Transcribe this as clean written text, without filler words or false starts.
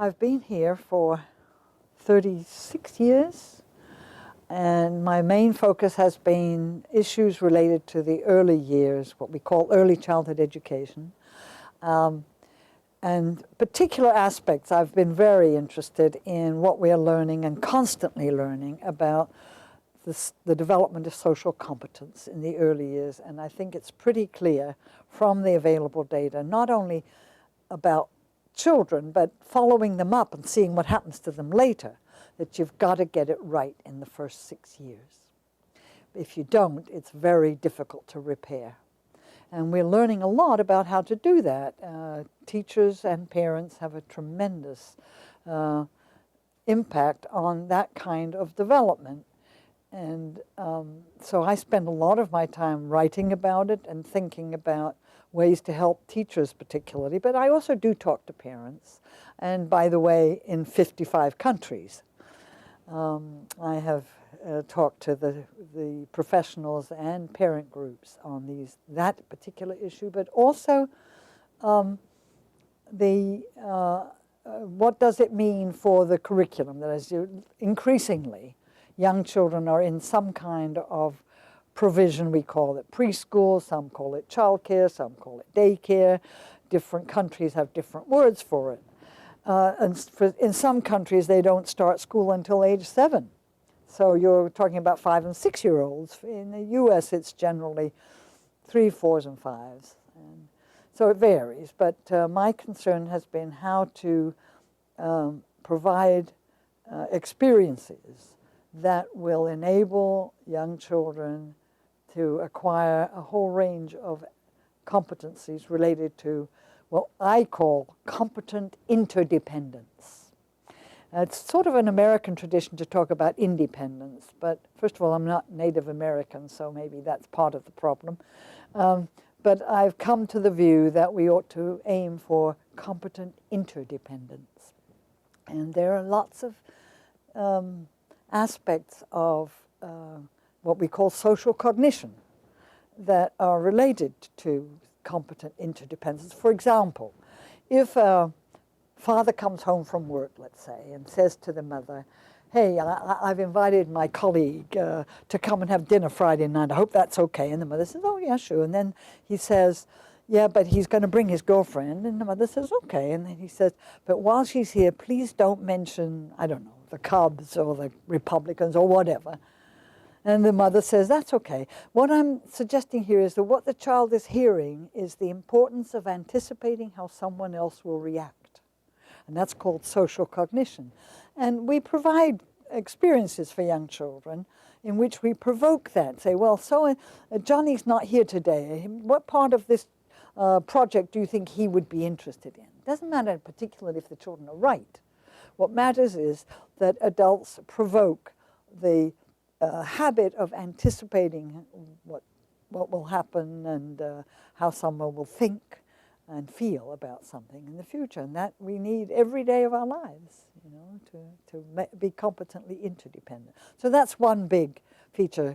I've been here for 36 years, and my main focus has been issues related to the early years, what we call early childhood education. And particular aspects, I've been very interested in what we are learning and constantly learning about the development of social competence in the early years. And I think it's pretty clear from the available data, not only about children, but following them up and seeing what happens to them later, that you've got to get it right in the first 6 years. If you don't, it's very difficult to repair. And we're learning a lot about how to do that. Teachers and parents have a tremendous impact on that kind of development. And so I spend a lot of my time writing about it and thinking about ways to help teachers particularly, but I also do talk to parents, and by the way, in 55 countries. I have talked to the professionals and parent groups on that particular issue, but also what does it mean for the curriculum? That is, increasingly, young children are in some kind of provision. We call it preschool, some call it childcare, some call it daycare. Different countries have different words for it. In some countries, they don't start school until age 7. So you're talking about 5 and 6 year olds. In the US, it's generally 3, 4s, and 5s. And so it varies. But my concern has been how to provide experiences that will enable young children to acquire a whole range of competencies related to what I call competent interdependence. It's sort of an American tradition to talk about independence, but first of all, I'm not Native American, so maybe that's part of the problem. But I've come to the view that we ought to aim for competent interdependence. And there are lots of aspects of what we call social cognition that are related to competent interdependence. For example, if a father comes home from work, let's say, and says to the mother, hey, I've invited my colleague to come and have dinner Friday night. I hope that's okay. And the mother says, oh, yeah, sure. And then he says, yeah, but he's going to bring his girlfriend. And the mother says, okay. And then he says, but while she's here, please don't mention, I don't know, the Cubs or the Republicans or whatever. And the mother says, that's okay. What I'm suggesting here is that what the child is hearing is the importance of anticipating how someone else will react. And that's called social cognition. And we provide experiences for young children in which we provoke that. Say, well, so Johnny's not here today. What part of this project do you think he would be interested in? It doesn't matter particularly if the children are right. What matters is that adults provoke the habit of anticipating what will happen and how someone will think and feel about something in the future. And that we need every day of our lives, you know, to be competently interdependent. So that's one big feature,